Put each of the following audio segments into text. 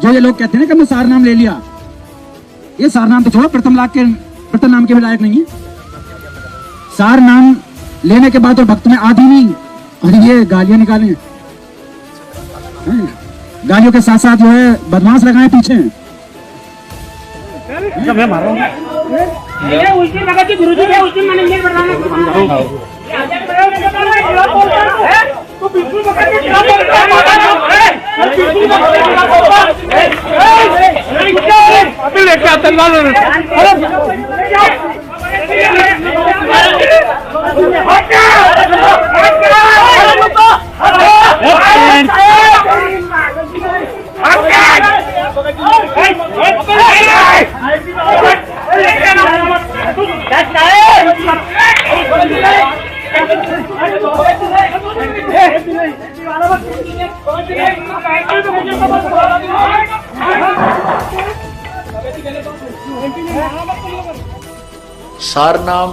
जो ये लोग कहते हैं ना कि मैं सार नाम ले लिया, ये सार नाम तो छोड़ो, प्रथम नाम के भी लायक नहीं है। सार नाम लेने के बाद तो भक्त में आधी नहीं, और ये गालियां निकालें, गालियों के साथ साथ जो है बदमाश लगाए पीछे। मैं मार रहा हूँ सार नाम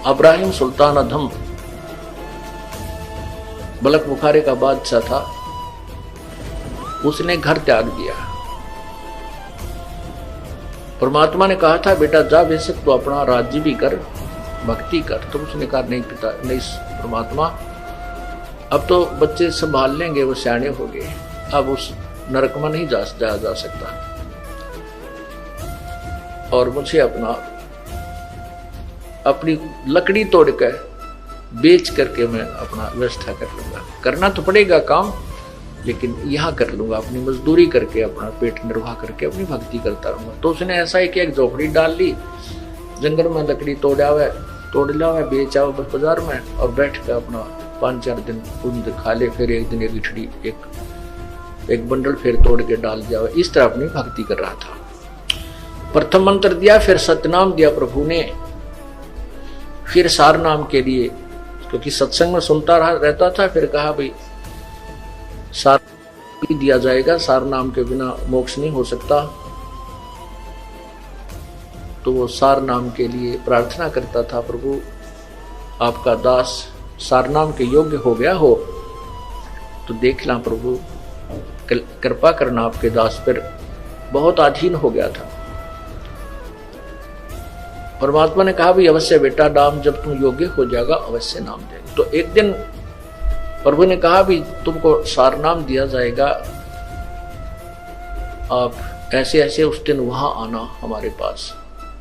इब्राहिम सुल्तान अधम बलक बुखारे का बादशाह था, उसने घर त्याग दिया। परमात्मा ने कहा था बेटा जा बेशक तो अपना राज्य भी कर, भक्ति कर। तो उसने कहा नहीं पिता, नहीं परमात्मा, अब तो बच्चे संभाल लेंगे, वो सियाने हो गए, अब उस नरक में नहीं जाया जा सकता, और मुझे अपनी लकड़ी तोड़ कर बेच करके मैं अपना व्यवस्था कर लूंगा। करना तो पड़ेगा काम, लेकिन यहाँ कर लूंगा, अपनी मजदूरी करके अपना पेट निर्वाह करके अपनी भक्ति करता रहूंगा। तो उसने ऐसा ही कि एक झोपड़ी डाल ली, जंगल में लकड़ी तोड़ लिया, बेच आओ बाजार में, और बैठ कर अपना 5-4 दिन कुंद खा ले, फिर एक दिन एक इठड़ी एक बंडल फिर तोड़ के डाल दिया। इस तरह अपनी भक्ति कर रहा था। प्रथम मंत्र दिया, फिर सतनाम दिया प्रभु ने, फिर सार नाम के लिए, क्योंकि सत्संग में सुनता रहता था, फिर कहा भाई सार दिया जाएगा, सार नाम के बिना मोक्ष नहीं हो सकता। तो वो सार नाम के लिए प्रार्थना करता था, प्रभु आपका दास सार नाम के योग्य हो गया हो तो देख ला प्रभु, कृपा करना, आपके दास पर बहुत अधीन हो गया था। परमात्मा ने कहा भी अवश्य बेटा, नाम जब तुम योग्य हो जाएगा अवश्य नाम देंगे। तो एक दिन प्रभु ने कहा भी तुमको सार नाम दिया जाएगा, आप ऐसे ऐसे उस दिन वहां आना हमारे पास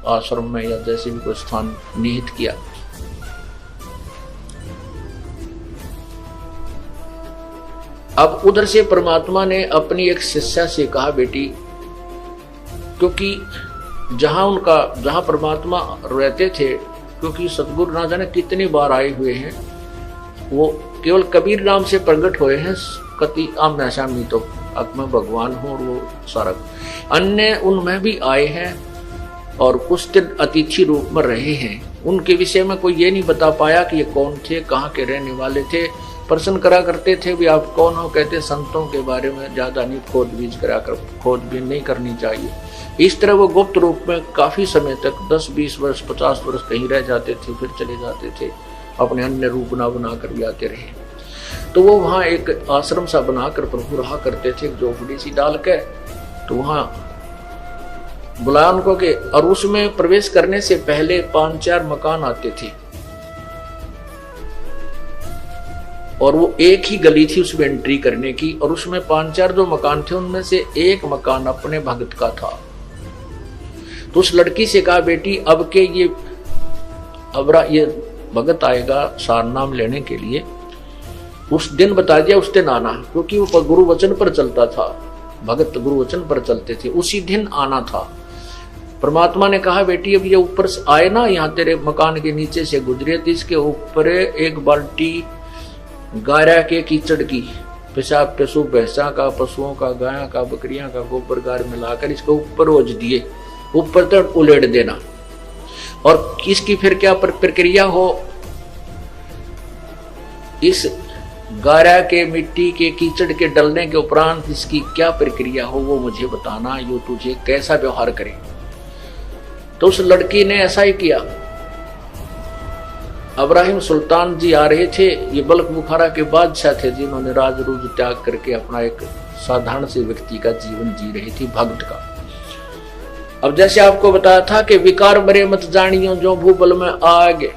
आश्रम में, या जैसे भी कोई स्थान निहित किया। अब उधर से परमात्मा ने अपनी एक शिष्या से कहा बेटी, क्योंकि जहां परमात्मा रहते थे, क्योंकि सतगुरु ना जाने कितनी बार आए हुए हैं, वो केवल कबीर नाम से प्रकट हुए हैं, कति आमना सामनी तो मैं भगवान हूं, और वो सारा अन्य उनमें भी आए हैं, और कुछ दिन अतिथि रूप में रहे हैं। उनके विषय में कोई ये नहीं बता पाया कि ये कौन थे, कहाँ के रहने वाले थे। प्रश्न करा करते थे भी आप कौन हो, कहते संतों के बारे में ज्यादा नहीं खोजबीन नहीं करनी चाहिए। इस तरह वो गुप्त रूप में काफी समय तक 10-20 वर्ष 50 वर्ष कहीं रह जाते थे, फिर चले जाते थे, अपने अन्य रूप ना बनाकर भी आते रहे। तो वो वहां एक आश्रम सा बनाकर प्रभु रहा करते थे, एक झोपड़ी सी डाल के। तो वहां बुलाया उनको के, और उसमें प्रवेश करने से पहले 5-4 मकान आते थे, और वो एक ही गली थी उसमें एंट्री करने की, और उसमें 5-4 जो मकान थे उनमें से एक मकान अपने भक्त का था। तो उस लड़की से कहा बेटी अब के ये भगत आएगा सार नाम लेने के लिए, उस दिन बता दिया, उस दिन आना, क्योंकि वो गुरु वचन पर चलता था, भगत गुरु वचन पर चलते थे, उसी दिन आना था। परमात्मा ने कहा बेटी अब ये ऊपर से आए ना, यहाँ तेरे मकान के नीचे से गुजरे, तो इसके ऊपर एक बाल्टी गारा के कीचड़ की, पेशाब पशु भैंसा का, पशुओं का, गाय का, बकरियां का गोबर गार मिलाकर इसके ऊपर ओझ दिए, ऊपर तक उलेट देना। और इसकी फिर क्या प्रक्रिया हो, इस गारा के मिट्टी के कीचड़ के डलने के उपरांत इसकी क्या प्रक्रिया हो वो मुझे बताना, यो तुझे कैसा व्यवहार करे। तो उस लड़की ने ऐसा ही किया। इब्राहिम सुल्तान जी आ रहे थे, ये बल्ख बुखारा के बादशाह थे जिन्होंने राज रूज त्याग करके अपना एक साधारण से व्यक्ति का जीवन जी रही थी, भक्त का। अब जैसे आपको बताया था कि विकार बरे मत जानियो जो भूबल में आगे,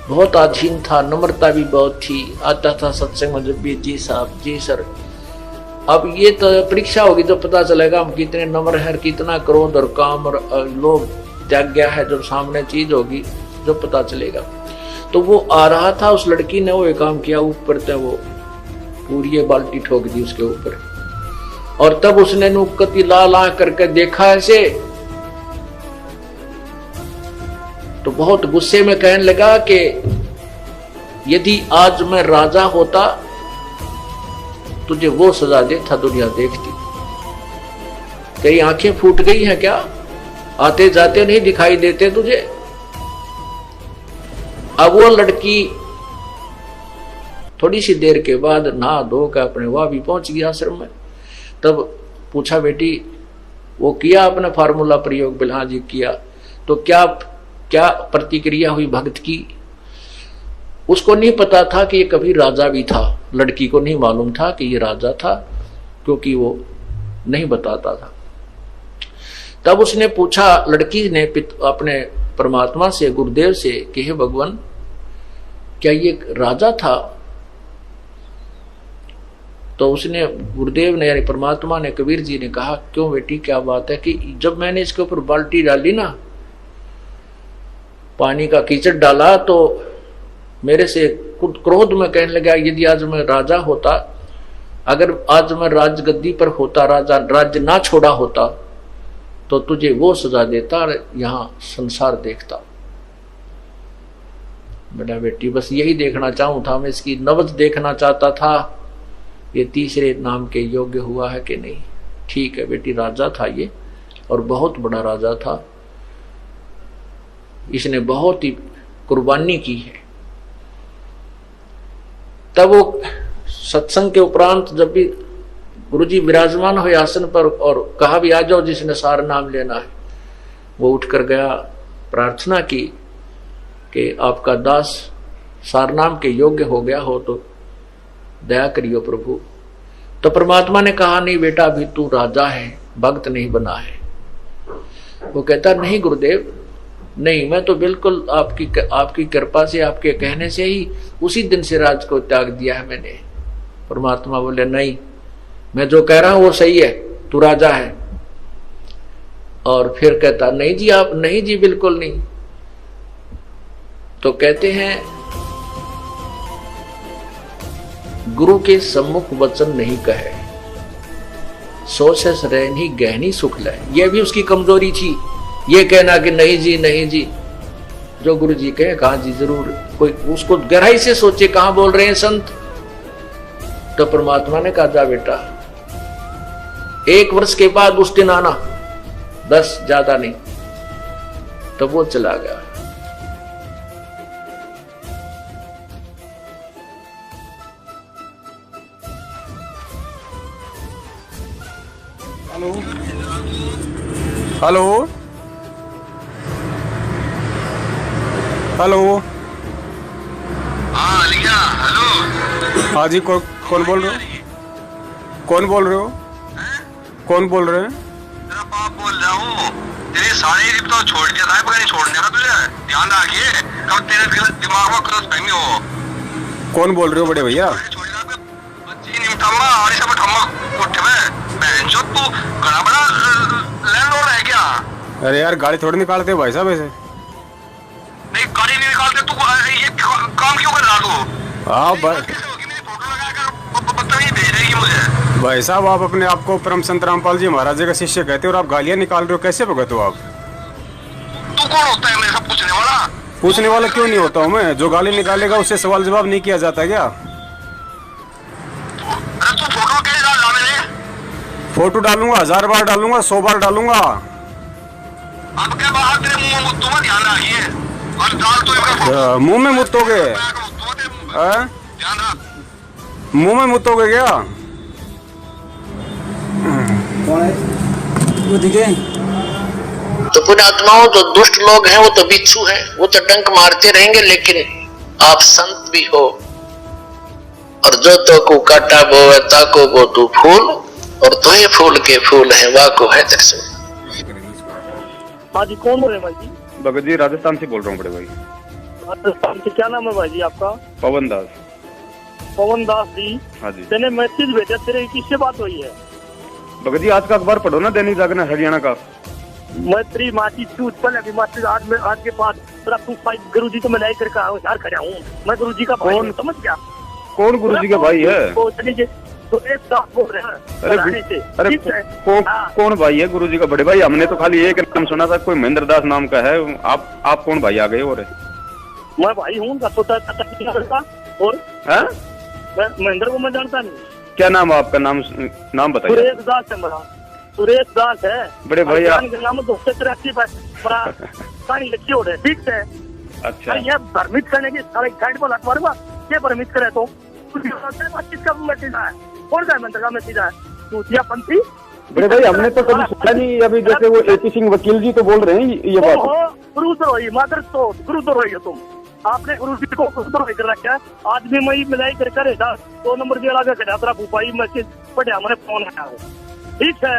बहुत अधीन था, नम्रता भी बहुत थी, आता था सत्संग में जब भी जी साहब जी सर। अब ये तो परीक्षा होगी तो पता चलेगा हम कितने नम्र हैं, कितना क्रोध और काम और लोभ त्याग गया है। जब सामने चीज होगी जो पता चलेगा। तो वो आ रहा था, उस लड़की ने वो एक काम किया, ऊपर से वो पूरी बाल्टी ठोक दी उसके ऊपर, और तब उसने नुक्कती ला ला करके देखा ऐसे, तो बहुत गुस्से में कहने लगा कि यदि आज मैं राजा होता तुझे वो सजा देता दुनिया देखती। तेरी आंखें फूट गई हैं क्या? आते जाते नहीं दिखाई देते तुझे? अब वो लड़की थोड़ी सी देर के बाद नहा धो कर अपने वहां भी पहुंच गया आश्रम में। तब पूछा, बेटी वो किया आपने फार्मूला प्रयोग? बिल्हा जी किया। तो क्या क्या प्रतिक्रिया हुई भक्त की? उसको नहीं पता था कि ये कभी राजा भी था। लड़की को नहीं मालूम था कि ये राजा था, क्योंकि वो नहीं बताता था। तब उसने पूछा, लड़की ने अपने परमात्मा से, गुरुदेव से, कि हे भगवान, क्या ये राजा था? तो उसने, गुरुदेव ने यानी परमात्मा ने, कबीर जी ने कहा, क्यों बेटी क्या बात है? कि जब मैंने इसके ऊपर बाल्टी डाली ना, पानी का कीचड़ डाला, तो मेरे से क्रोध में कहने लगा, यदि आज मैं राजा होता, अगर आज मैं राजगद्दी पर होता, राजा राज्य ना छोड़ा होता, तो तुझे वो सजा देता और यहां संसार देखता। बेटा बेटी बस यही देखना चाहूं था मैं, इसकी नब्ज देखना चाहता था, ये तीसरे नाम के योग्य हुआ है कि नहीं। ठीक है बेटी, राजा था ये, और बहुत बड़ा राजा था, इसने बहुत ही कुर्बानी की है। तब वो सत्संग के उपरांत जब भी गुरुजी विराजमान हुए आसन पर और कहा भी आ जाओ जिसने सार नाम लेना है, वो उठकर गया, प्रार्थना की कि आपका दास सार नाम के योग्य हो गया हो तो दया करियो प्रभु। तो परमात्मा ने कहा, नहीं बेटा, अभी तू राजा है, भक्त नहीं बना है। वो कहता, नहीं गुरुदेव, नहीं, मैं तो बिल्कुल आपकी कृपा से, आपके कहने से ही उसी दिन से राज को त्याग दिया है मैंने। परमात्मा बोले, नहीं, मैं जो कह रहा हूं वो सही है, तू राजा है। और फिर कहता, नहीं जी आप, नहीं जी बिल्कुल नहीं। तो कहते हैं, गुरु के सम्मुख वचन नहीं कहे, सोच रहनी गहनी सुख ले। यह भी उसकी कमजोरी थी, ये कहना कि नहीं जी नहीं जी। जो गुरु जी कहे, कहा जी जरूर, कोई उसको गहराई से सोचे कहां बोल रहे हैं संत। तो परमात्मा ने कहा, जा बेटा, 1 वर्ष के बाद उस दिन आना, 10 ज्यादा नहीं। तो वो चला गया। Hello hello hello. हाँ लिया, हेलो। हाँ जी, कौन बोल रहे हो? कौन बोल रहे हो? कौन बोल रहे हैं? तेरा बाप बोल रहा हूँ। तेरे सारे रिप तो छोड़ दिया था, नहीं छोड़ने का तुझे, ध्यान रखिए, कब तेरे दिमाग में क्रॉस फहमी हो। कौन बोल रहे हो बड़े भैया? बच्ची निमठम्मा और सब ठम्मा उठे में बहन जो तू घना बड़ा लैंडलॉर्ड है क्या? अरे यार, गाड़ी थोड़ी निकालते हो भाई साहब ऐसे। नहीं गाड़ी नहीं निकालते, तू ये काम क्यों कर रहा तू? हाँ भाई, मेरी फोटो लगाकर बदतमीजी भेज रही है मुझे। भाई साहब, आप अपने आप को परम संत रामपाल जी महाराज जी का शिष्य कहते हो और आप गालियां निकाल रहे हो, कैसे भगत हो आप? तू कौन होता है मेरे से पूछने वाला? पूछने वाला क्यों नहीं होता हूँ मैं? जो गाली निकालेगा उससे सवाल जवाब नहीं किया जाता क्या? अरे तू फोटो कैसे डाला मेरे? फोटो डालूंगा, 1000 बार डालूंगा, 100 बार डालूंगा। अब क्या बात, तेरे मुंह में मुद्दों में ध्यान रखिए और डाल तो इसका मुंह में मुत्तोगे? ध्यान रख। मुंह में मुत्तोगे क्या? वो दिखे तो पुण्यात्माओं, जो दुष्ट लोग हैं वो तो बिच्छू हैं, वो तो डंक मारते रहेंगे, लेकिन आप संत भी हो और जो तो को काटा बोवे ताको को तू फूल, और तो ये फूल के फूल है वाह को है दर्शन। हाँ जी, कौन बोल रहे हैं भाई जी? भगत जी राजस्थान से बोल रहा हूँ बड़े भाई। राजस्थान से क्या नाम है भाई जी आपका? पवन दास। पवन दास जी। हाँ जी। तेने मैसेज भेजा, तेरे किससे बात हुई है? भगत जी आज का अखबार पढ़ो ना, दैनिक जागरण हरियाणा का। मैं तेरी माची चूत पहले अभी माची आज के पास तेरा तू भाई गुरु जी को मैं लाई करके आऊँ, यार खड़ा हूँ मैं गुरु जी का भाई हूँ, समझ गया? कौन गुरु जी का भाई है? तो एक साथ बोल रहे हैं। अरे कौन भाई है गुरु जी का? बड़े भाई हमने तो खाली एक नाम सुना था, कोई महेंद्र दास नाम का है। आप कौन भाई आ गए? और मैं भाई हूँ उनका छोटा लड़का, और मैं महेंद्र को मैं जानता नहीं। क्या नाम है आपका? नाम बताइए। सुरेश दास है मेरा, सुरेश दास है बड़े भाई। नाम 283 बड़ा कहानी लिखी हो रहे, ठीक है? अच्छा, ये भ्रमित करने की सारे गाइड को लटवा दूंगा, ये भ्रमित करे तो किसका मैसेज है? कौन सा मंत्र का मैसेज है? चूतिया पंथी। बड़े भाई हमने तो कभी सुना नहीं। अभी जैसे वो AP सिंह वकील जी तो बोल रहे हैं ये बात। गुरुद्रोही मात्र तो गुरुद्रोही हो तुम। आपने गुरु जी को गुरुद्रोही कर रखा है। आज भी मैं मिलाई कर 2 नंबर दिया लगा कर तेरा भूपाई मैसेज पढ़ा, मैंने फोन आया है, ठीक है?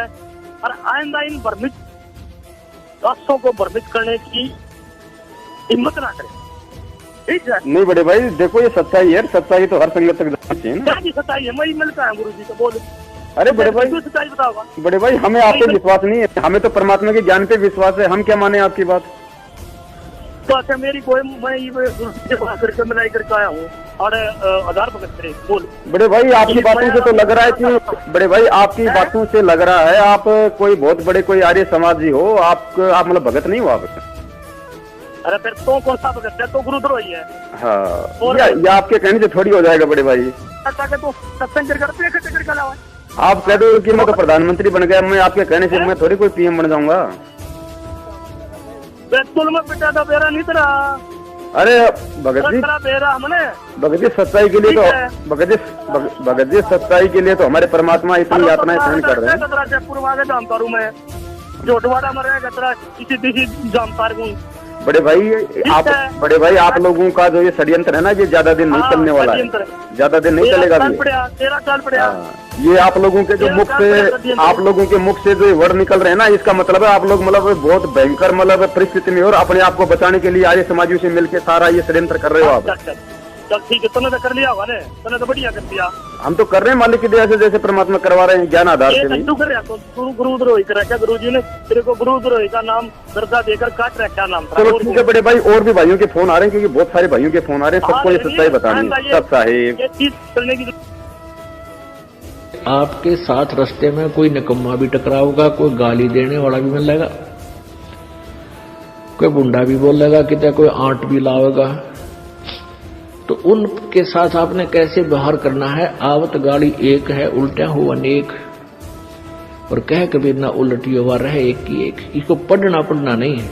और आइंदा इन भ्रमित रास्तों को भ्रमित करने की हिम्मत ना करें, ठीक है? नहीं बड़े भाई देखो ये सच्चाई है, सच्चाई तो हर संगत तक जानी चाहिए ना। क्या सच्चाई है? मैं मिलता है गुरु जी को, बोल। अरे बड़े भाई सच्चाई बताओगा? बड़े भाई हमें आप पे विश्वास नहीं है, हमें तो परमात्मा के ज्ञान पे विश्वास है। हम क्या माने आपकी बात? तो अच्छा मेरी कोई मैं गुरु जी से बात करके मिलाई करके आया हूँ और आधार पकड़ करे, बोल। बड़े भाई आपकी बातों से तो लग रहा है कि बड़े भाई आपकी बातों से लग रहा है आप कोई बहुत बड़े कोई आर्य समाजी हो। आप मतलब भगत नहीं हो आप? अरे फिर तो कौन सा भगत है? तो गुरुद्रोही है। हाँ ये आपके कहने से थोड़ी हो जाएगा बड़े भाई। तो सत्संग करके लाओ। आप कह दो कि मैं तो प्रधानमंत्री बन गया, मैं आपके कहने से मैं थोड़ी कोई PM बन जाऊंगा। बिल्कुल मैं बेटा का बेरा नहीं तेरा। अरे भगत जी सच्चाई के लिए तो भगत जी सच्चाई के लिए तो हमारे परमात्मा इतनी यातनाएं सहन कर रहे हैं। जयपुर में आगे जानता हूँ मैं, जोटवाड़ा में रहेगा तेरा किसी जानता हूँ। बड़े भाई आप लोगों का जो ये षड्यंत्र है ना, ये ज्यादा दिन नहीं चलने वाला है, ज्यादा दिन नहीं चलेगा। ये आप लोगों के जो मुख से जो वर्ड निकल रहे हैं ना, इसका मतलब है आप लोग मतलब बहुत भयंकर मतलब परिस्थिति में और अपने आप को बचाने के लिए आर्य समाजियों से मिलकर सारा ये षड्यंत्र कर रहे हो आप। चल ठीक है, तूने तो कर लिया होगा ने, तूने तो बढ़िया कर दिया। हम तो कर रहे हैं मालिक की दया से, जैसे परमात्मा करवा रहे हैं ज्ञान आधार से। तू कर रहा तो गुरुद्रोही कर रखा, गुरु जी ने तेरे को गुरुद्रोही का नाम दर्जा देकर काट रखा नाम। चलो ठीक है बड़े भाई, और भी भाइयों के फोन आ रहे हैं क्योंकि बहुत सारे भाइयों के फोन आ रहे हैं, सबको ये सच्चाई बतानी है। सब साहेब ये चीज करने की आपके साथ रास्ते में कोई निकम्मा भी टकराओगा, कोई गाली देने वाला भी मिलेगा, कोई गुंडा भी बोलेगा, कितना कोई आंट भी लाएगा। तो उनके साथ आपने कैसे व्यवहार करना है? आवत गाड़ी एक है, उल्टा हो अनेक, और कह कबीर ना उलटी हुआ रहे एक की एक। इसको पढ़ना नहीं है।